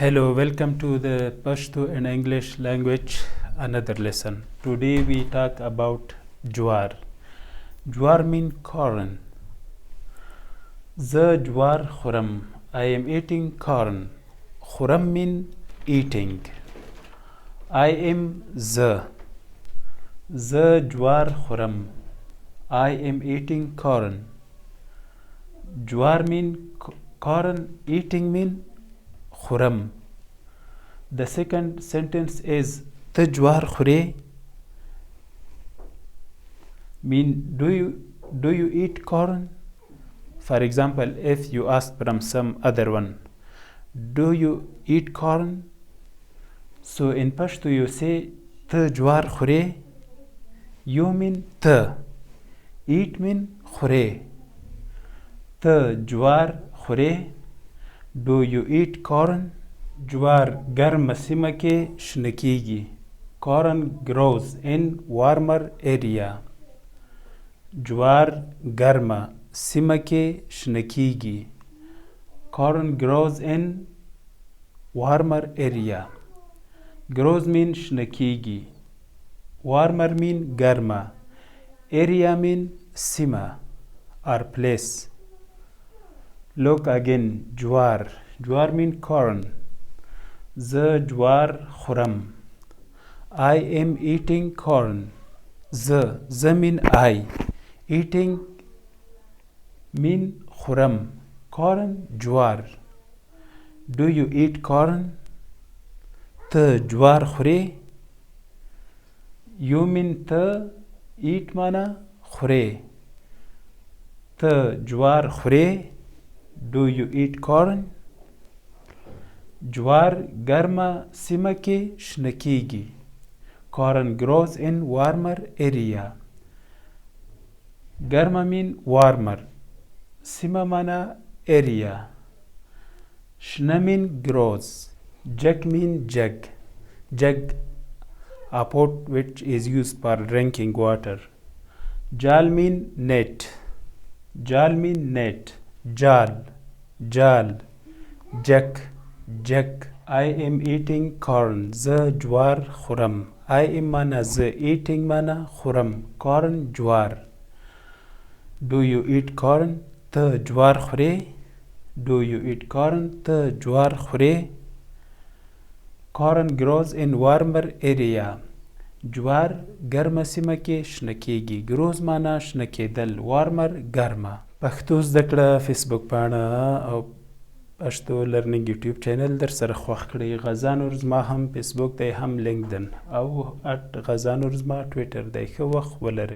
Hello, welcome to the Pashto and English language, another lesson. Today we talk about jwar. Jwar mean corn. The jwar khuram. I am eating corn. Khuram mean eating. I am the jwar khuram. I am eating corn. Jwar mean corn, eating mean khuram. The second sentence is the jwar khure mean do you eat corn? For example, if you ask from some other one, do you eat corn? So in Pashto you say the jwar khure. You mean the, eat mean khure. The jwar khure. Do you eat corn? Jwar garma sima ke shnekigi. Corn grows in warmer area. Jwar garma sima ke shnekigi. Corn grows in warmer area. Grows mean shnekigi. Warmer mean garma. Area mean sima or place. Look again, jwar. Jwar mean corn. The jwar khuram. I am eating corn. The mean I. Eating mean khuram. Corn, jwar. Do you eat corn? The jwar khure. You mean the, eat mana khure. The jwar khure. Do you eat corn? Jwar garma sima ke shnekigi. Corn grows in warmer area. Garma mean warmer. Sima mana area. Shna mean grows. Jag mean jug. Jug, a pot which is used for drinking water. Jal mean net. Jal mean net. Jal, jal, jak, jak. I am eating corn. The jwar khuram. I am mana the, eating mana khuram. Corn, jwar. Do you eat corn? The jwar khure. Do you eat corn? The jwar khure. Corn grows in warmer area. Jwar garma sima ke shnekegi. Grows mana shnekedal. Warmer garma. پښتو زدکړه فیسبوک پاڼه او پښتو لرنینګ یوټیوب چینل در سره خوښ کړئ. غزانور زما هم فیسبوک دی هم لینکدین او غزانور زما ټویټر دی. ښه وخت ولرئ.